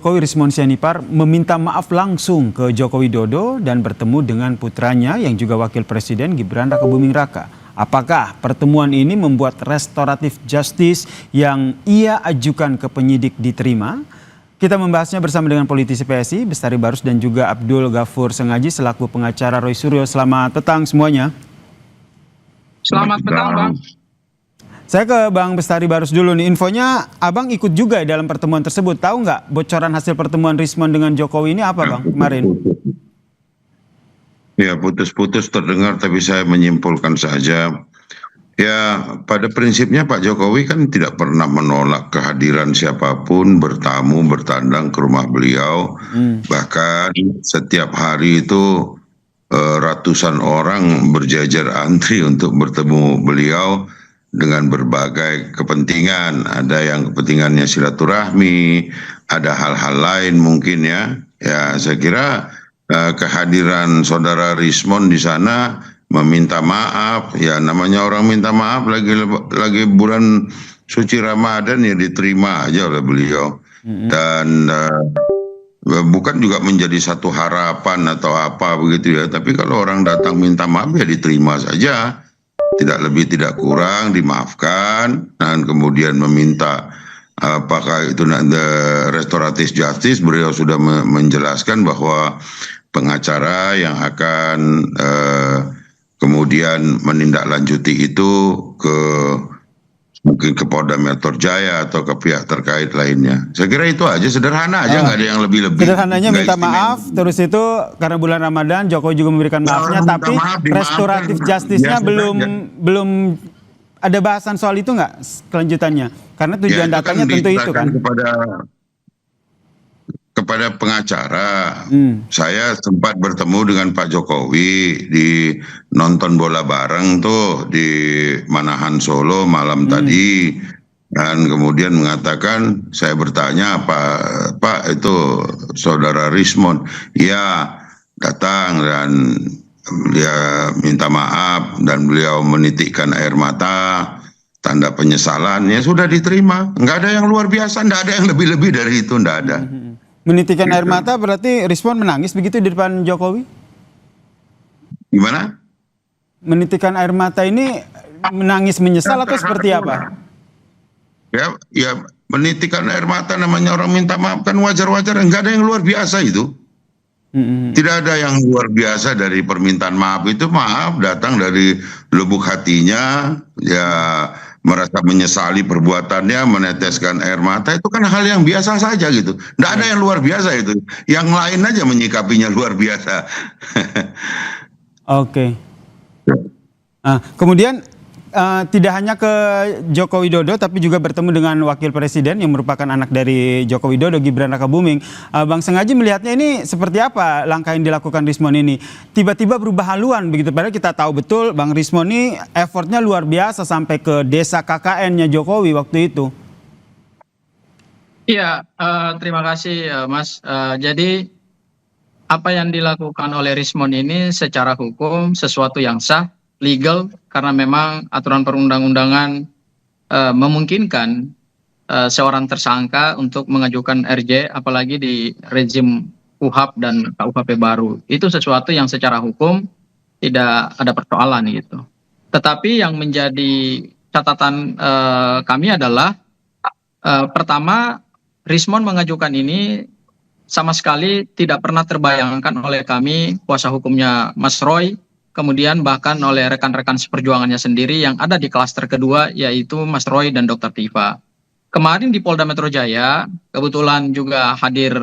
Jokowi Rismon Sianipar meminta maaf langsung ke Joko Widodo dan bertemu dengan putranya yang juga Wakil Presiden Gibran Rakabuming Raka. Apakah pertemuan ini membuat restoratif justice yang ia ajukan ke penyidik diterima? Kita membahasnya bersama dengan politisi PSI, Bestari Barus dan juga Abdul Ghafur Sengaji selaku pengacara Roy Suryo. Selamat petang semuanya. Selamat petang, Bang. Saya ke Bang Bestari Barus dulu nih. Infonya Abang ikut juga dalam pertemuan tersebut. Tahu nggak bocoran hasil pertemuan Rismon dengan Jokowi ini apa, Bang, kemarin? Ya, putus-putus terdengar, tapi saya menyimpulkan saja. Ya, pada prinsipnya Pak Jokowi kan tidak pernah menolak kehadiran siapapun bertamu, bertandang ke rumah beliau. Bahkan setiap hari itu ratusan orang berjajar antri untuk bertemu beliau dengan berbagai kepentingan. Ada yang kepentingannya silaturahmi, ada hal-hal lain mungkin ya. Ya, saya kira kehadiran saudara Rismon di sana meminta maaf. Ya, namanya orang minta maaf lagi bulan suci Ramadan, ya diterima aja oleh beliau. Dan bukan juga menjadi satu harapan atau apa begitu ya. Tapi kalau orang datang minta maaf ya diterima saja. Tidak lebih tidak kurang, dimaafkan, dan kemudian meminta apakah itu restoratif justice. Beliau sudah menjelaskan bahwa pengacara yang akan kemudian menindaklanjuti itu mungkin ke Polda Metro Jaya atau ke pihak terkait lainnya. Saya kira itu aja, sederhana aja, nggak ada yang lebih-lebih. Sederhananya minta maaf, terus itu karena bulan Ramadan Jokowi juga memberikan maafnya, tapi restoratif justice-nya belum ada bahasan soal itu nggak kelanjutannya? Karena tujuan datangnya tentu itu kan. Kepada pengacara, saya sempat bertemu dengan Pak Jokowi di nonton bola bareng tuh di Manahan Solo malam tadi, dan kemudian mengatakan, saya bertanya, Pak itu saudara Rismon, ya datang dan dia minta maaf dan beliau menitikkan air mata, tanda penyesalan, ya sudah diterima, nggak ada yang luar biasa, nggak ada yang lebih-lebih dari itu, nggak ada. Menitikkan air mata berarti Rismon menangis begitu di depan Jokowi? Gimana? Menitikkan air mata ini menangis menyesal atau seperti apa? Ya menitikkan air mata, namanya orang minta maaf kan wajar-wajar, enggak ada yang luar biasa itu. Tidak ada yang luar biasa dari permintaan maaf itu. Maaf datang dari lubuk hatinya, ya merasa menyesali perbuatannya, meneteskan air mata, itu kan hal yang biasa saja gitu. Nggak ada yang luar biasa itu. Yang lain aja menyikapinya luar biasa. Oke. Kemudian tidak hanya ke Joko Widodo, tapi juga bertemu dengan Wakil Presiden yang merupakan anak dari Joko Widodo, Gibran Rakabuming. Bang Sengaji melihatnya ini seperti apa langkah yang dilakukan Rismon ini? Tiba-tiba berubah haluan begitu, padahal kita tahu betul Bang Rismon ini effortnya luar biasa sampai ke desa KKN-nya Jokowi waktu itu. Iya, terima kasih Mas. Jadi apa yang dilakukan oleh Rismon ini secara hukum sesuatu yang sah, legal, karena memang aturan perundang-undangan memungkinkan seorang tersangka untuk mengajukan RJ, apalagi di rezim KUHP dan KUHP baru. Itu sesuatu yang secara hukum tidak ada persoalan gitu. Tetapi yang menjadi catatan kami adalah pertama, Rismon mengajukan ini sama sekali tidak pernah terbayangkan oleh kami, kuasa hukumnya Mas Roy, kemudian bahkan oleh rekan-rekan seperjuangannya sendiri yang ada di klaster kedua, yaitu Mas Roy dan Dr. Tifa. Kemarin di Polda Metro Jaya, kebetulan juga hadir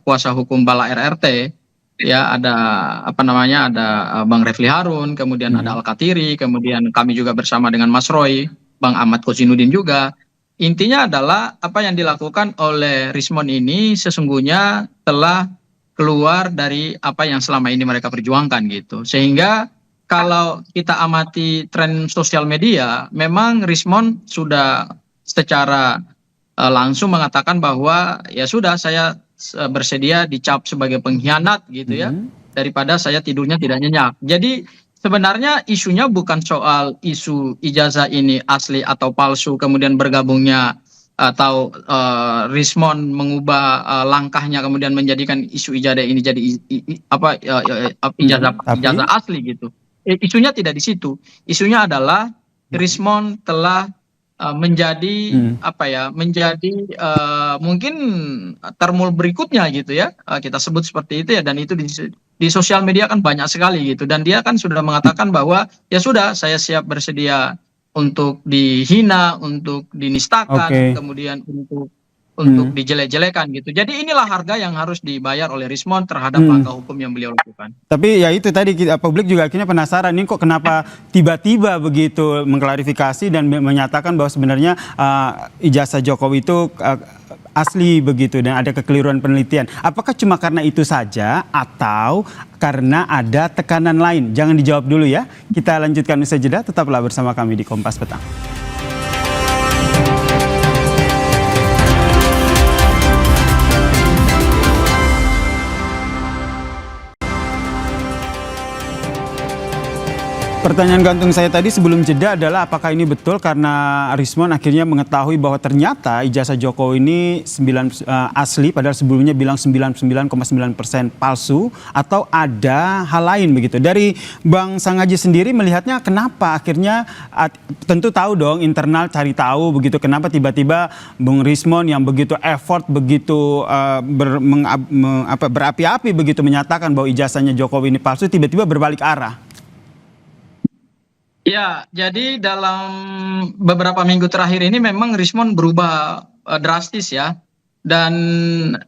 kuasa hukum Bala RRT, ya ada ada Bang Refli Harun, kemudian ada Al-Katiri, kemudian kami juga bersama dengan Mas Roy, Bang Ahmad Kozinudin juga. Intinya adalah apa yang dilakukan oleh Rismon ini sesungguhnya telah keluar dari apa yang selama ini mereka perjuangkan gitu. Sehingga kalau kita amati tren sosial media, memang Rismon sudah secara langsung mengatakan bahwa ya sudah, saya bersedia dicap sebagai pengkhianat gitu ya, daripada saya tidurnya tidak nyenyak. Jadi sebenarnya isunya bukan soal isu ijazah ini asli atau palsu, kemudian bergabungnya atau Rismon mengubah langkahnya kemudian menjadikan isu ijazah ini jadi ijazah asli gitu. Isunya tidak di situ. Isunya adalah Rismon telah menjadi mungkin termul berikutnya gitu ya, kita sebut seperti itu ya, dan itu di sosial media kan banyak sekali gitu, dan dia kan sudah mengatakan bahwa ya sudah, saya siap bersedia untuk dihina, untuk dinistakan, kemudian untuk dijelek-jelekan gitu. Jadi inilah harga yang harus dibayar oleh Rismon terhadap langkah hukum yang beliau lakukan. Tapi ya itu tadi, publik juga akhirnya penasaran, ini kok kenapa tiba-tiba begitu mengklarifikasi dan menyatakan bahwa sebenarnya ijazah Jokowi itu asli begitu dan ada kekeliruan penelitian. Apakah cuma karena itu saja atau karena ada tekanan lain? Jangan dijawab dulu ya. Kita lanjutkan usai jeda, tetaplah bersama kami di Kompas Petang. Pertanyaan gantung saya tadi sebelum jeda adalah apakah ini betul karena Rismon akhirnya mengetahui bahwa ternyata ijazah Jokowi ini asli padahal sebelumnya bilang 99,9% palsu, atau ada hal lain begitu. Dari Bang Sangaji sendiri melihatnya kenapa akhirnya, tentu tahu dong internal cari tahu begitu, kenapa tiba-tiba Bung Rismon yang begitu effort, begitu berapi-api begitu menyatakan bahwa ijazahnya Jokowi ini palsu, tiba-tiba berbalik arah. Ya, jadi dalam beberapa minggu terakhir ini memang Rismon berubah drastis ya. Dan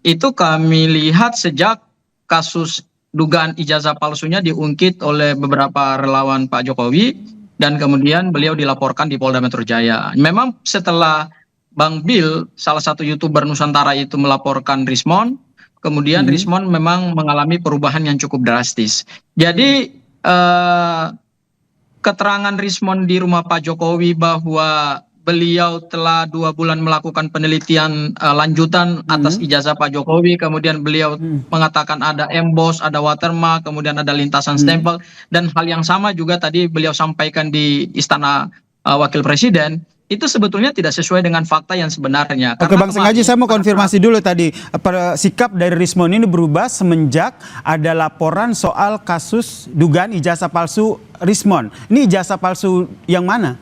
itu kami lihat sejak kasus dugaan ijazah palsunya diungkit oleh beberapa relawan Pak Jokowi, dan kemudian beliau dilaporkan di Polda Metro Jaya. Memang setelah Bang Bill, salah satu YouTuber Nusantara itu melaporkan Rismon, kemudian Rismon memang mengalami perubahan yang cukup drastis. Jadi keterangan Rismon di rumah Pak Jokowi bahwa beliau telah 2 bulan melakukan penelitian lanjutan atas ijazah Pak Jokowi, kemudian beliau mengatakan ada emboss, ada watermark, kemudian ada lintasan stempel, dan hal yang sama juga tadi beliau sampaikan di Istana Wakil Presiden. Itu sebetulnya tidak sesuai dengan fakta yang sebenarnya. Oke Bang Sangaji, saya mau konfirmasi dulu tadi. Sikap dari Rismon ini berubah semenjak ada laporan soal kasus dugaan ijazah palsu Rismon. Ini ijazah palsu yang mana?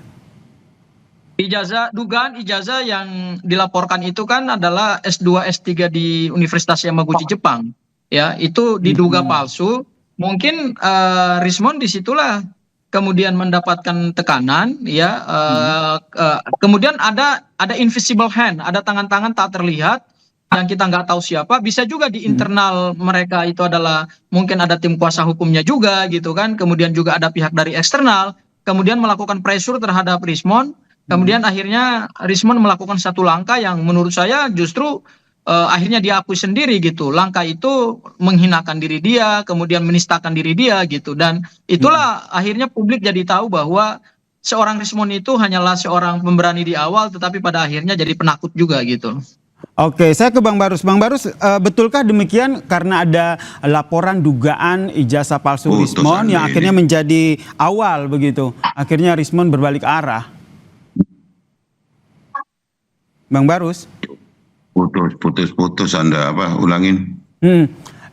Dugaan ijazah yang dilaporkan itu kan adalah S2, S3 di Universitas Yamaguchi, Jepang. Ya, itu diduga palsu. Mungkin Rismon disitulah kemudian mendapatkan tekanan, ya. Kemudian ada invisible hand, ada tangan-tangan tak terlihat yang kita nggak tahu siapa. Bisa juga di internal mereka itu adalah mungkin ada tim kuasa hukumnya juga gitu kan. Kemudian juga ada pihak dari eksternal, kemudian melakukan pressure terhadap Rismon. Kemudian akhirnya Rismon melakukan satu langkah yang menurut saya justru akhirnya diakui sendiri gitu. Langkah itu menghinakan diri dia, kemudian menistakan diri dia gitu. Dan itulah akhirnya publik jadi tahu bahwa seorang Rismon itu hanyalah seorang pemberani di awal, tetapi pada akhirnya jadi penakut juga gitu. Oke, saya ke Bang Barus. Bang Barus, betulkah demikian karena ada laporan dugaan ijazah palsu Rismon yang akhirnya menjadi awal begitu? Akhirnya Rismon berbalik arah. Bang Barus? Putus Anda ulangin.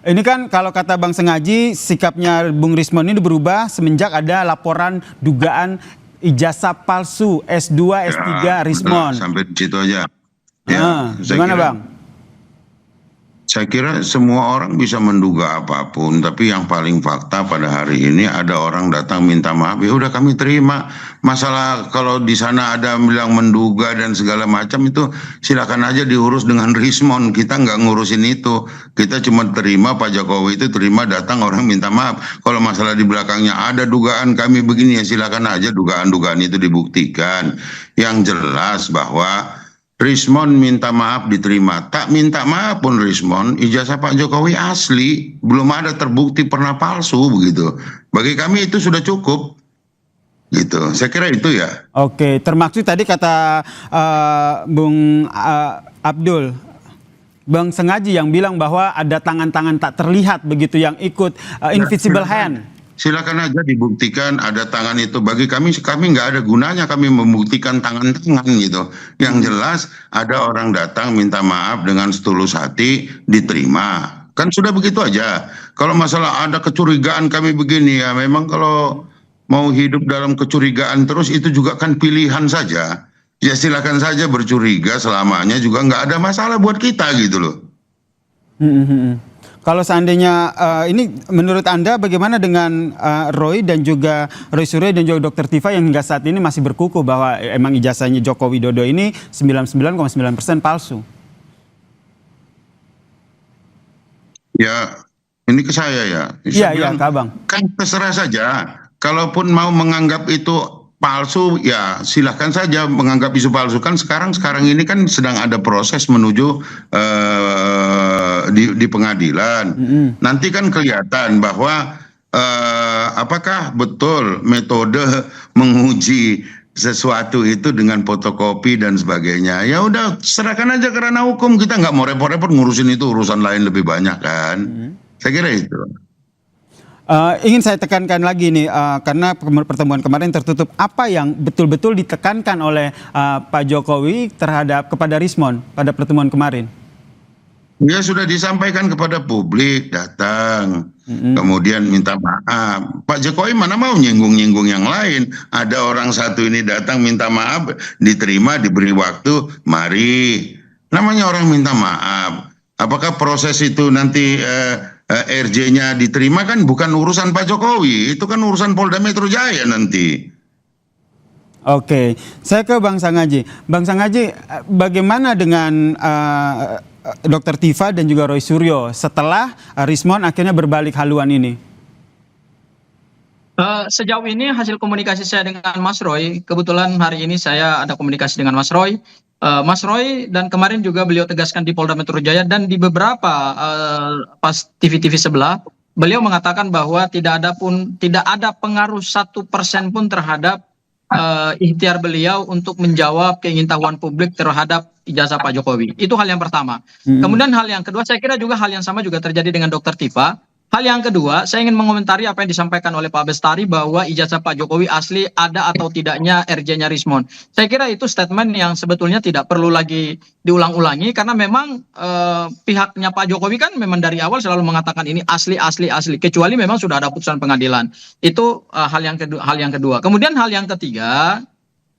Ini kan kalau kata Bang Sangaji, sikapnya Bung Rismon ini berubah semenjak ada laporan dugaan ijazah palsu S2, S3 Rismon. Sampai di situ aja. Ya, gimana Bang? Saya kira semua orang bisa menduga apapun, tapi yang paling fakta pada hari ini ada orang datang minta maaf, ya udah kami terima. Masalah kalau di sana ada bilang menduga dan segala macam, itu silakan aja diurus dengan Rismon. Kita nggak ngurusin itu. Kita cuma terima Pak Jokowi itu terima datang orang minta maaf. Kalau masalah di belakangnya ada dugaan kami begini, ya silakan aja dugaan-dugaan itu dibuktikan. Yang jelas bahwa Rismon minta maaf diterima, tak minta maaf pun Rismon, ijazah Pak Jokowi asli, belum ada terbukti pernah palsu begitu. Bagi kami itu sudah cukup, gitu. Saya kira itu ya. Oke, termaksud tadi kata Bung Abdul, Bang Sangaji yang bilang bahwa ada tangan-tangan tak terlihat begitu yang ikut invisible hand. silakan aja dibuktikan ada tangan itu. Bagi kami nggak ada gunanya kami membuktikan tangan-tangan gitu. Yang jelas ada orang datang minta maaf dengan setulus hati, diterima. Kan sudah begitu aja. Kalau masalah ada kecurigaan kami begini ya, memang kalau mau hidup dalam kecurigaan terus itu juga kan pilihan saja. Ya silakan saja bercuriga selamanya juga nggak ada masalah buat kita gitu loh. Kalau seandainya ini menurut Anda bagaimana dengan Roy Suryo dan juga Dr. Tifa yang hingga saat ini masih berkukuh bahwa emang ijazahnya Joko Widodo ini 99,9% palsu? Ya, ini ke saya ya. Iya, Kak Abang. Kan terserah saja. Kalaupun mau menganggap itu palsu, ya silahkan saja menganggap isu palsu. Kan sekarang ini kan sedang ada proses menuju di pengadilan. Nanti kan kelihatan bahwa apakah betul metode menguji sesuatu itu dengan fotokopi dan sebagainya. Ya udah serahkan aja ke ranah hukum, kita nggak mau repot-repot ngurusin itu, urusan lain lebih banyak kan. Saya kira itu. Ingin saya tekankan lagi nih, karena pertemuan kemarin tertutup, apa yang betul-betul ditekankan oleh Pak Jokowi kepada Rismon pada pertemuan kemarin? Ya sudah disampaikan kepada publik, datang, kemudian minta maaf. Pak Jokowi mana mau nyinggung-nyinggung yang lain. Ada orang satu ini datang minta maaf, diterima, diberi waktu, mari. Namanya orang minta maaf. Apakah proses itu nanti RJ-nya diterima kan bukan urusan Pak Jokowi, itu kan urusan Polda Metro Jaya nanti. Oke, saya ke Bang Sangaji. Bang Sangaji, bagaimana dengan Dr. Tifa dan juga Roy Suryo setelah Rismon akhirnya berbalik haluan ini? Sejauh ini hasil komunikasi saya dengan Mas Roy, kebetulan hari ini saya ada komunikasi dengan Mas Roy. Mas Roy dan kemarin juga beliau tegaskan di Polda Metro Jaya dan di beberapa pas TV-TV sebelah, beliau mengatakan bahwa tidak ada pengaruh 1% pun terhadap ikhtiar beliau untuk menjawab keingintahuan publik terhadap ijazah Pak Jokowi. Itu hal yang pertama. Kemudian hal yang kedua, saya kira juga hal yang sama juga terjadi dengan Dr. Tifa. Hal yang kedua, saya ingin mengomentari apa yang disampaikan oleh Pak Bestari bahwa ijazah Pak Jokowi asli ada atau tidaknya RJ-nya Rismon. Saya kira itu statement yang sebetulnya tidak perlu lagi diulang-ulangi karena memang pihaknya Pak Jokowi kan memang dari awal selalu mengatakan ini asli, kecuali memang sudah ada putusan pengadilan. Itu hal yang kedua. Kemudian hal yang ketiga,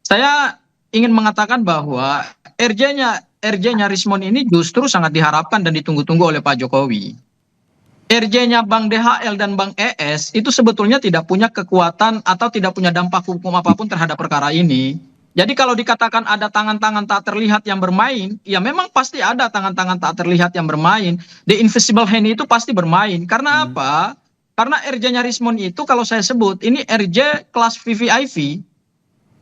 saya ingin mengatakan bahwa RJ-nya Rismon ini justru sangat diharapkan dan ditunggu-tunggu oleh Pak Jokowi. RJ-nya Bang DHL dan Bang ES itu sebetulnya tidak punya kekuatan atau tidak punya dampak hukum apapun terhadap perkara ini. Jadi kalau dikatakan ada tangan-tangan tak terlihat yang bermain, ya memang pasti ada tangan-tangan tak terlihat yang bermain. The invisible hand itu pasti bermain. Karena apa? Karena RJ-nya Rismon itu kalau saya sebut, ini RJ kelas VVIP.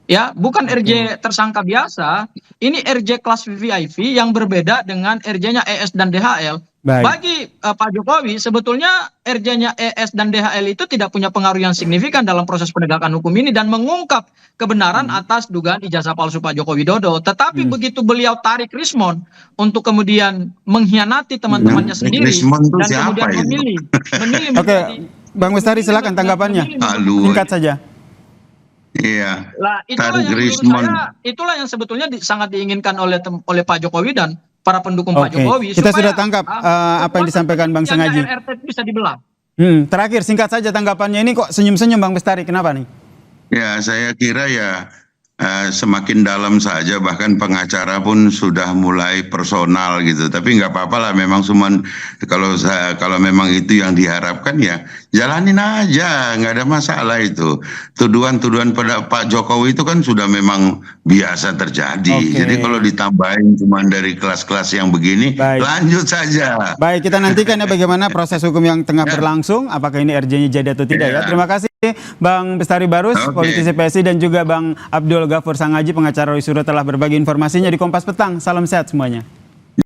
Ya, bukan RJ tersangka biasa. Ini RJ kelas VVIP yang berbeda dengan RJ-nya ES dan DHL. Baik. Bagi Pak Jokowi, sebetulnya RJ-nya ES dan DHL itu tidak punya pengaruh yang signifikan dalam proses penegakan hukum ini dan mengungkap kebenaran atas dugaan ijazah palsu Pak Joko Widodo. Tetapi begitu beliau tarik Rismon untuk kemudian mengkhianati teman-temannya sendiri dan kemudian memilih Oke, Bang Bestari silakan tanggapannya. Singkat saja. Iya. Lah itulah yang sebetulnya sangat diinginkan oleh Pak Jokowi dan para pendukung Pak Jokowi. Kita sudah tangkap apa yang disampaikan Bang Sangaji. RRT bisa dibelah. Terakhir singkat saja tanggapannya, ini kok senyum-senyum Bang Bestari, kenapa nih? Ya saya kira ya semakin dalam saja, bahkan pengacara pun sudah mulai personal gitu. Tapi nggak apa-apa lah, memang cuman kalau memang itu yang diharapkan ya jalanin aja, nggak ada masalah itu. Tuduhan-tuduhan pada Pak Jokowi itu kan sudah memang biasa terjadi. Jadi kalau ditambahin cuman dari kelas-kelas yang begini, lanjut saja. Baik, kita nantikan ya bagaimana proses hukum yang tengah berlangsung, apakah ini RJ-nya jadi atau tidak ya. Terima kasih Bang Bestari Barus, politisi PSI, dan juga Bang Abdul Ghafur Sangaji, pengacara Roy Suryo, telah berbagi informasinya di Kompas Petang. Salam sehat semuanya.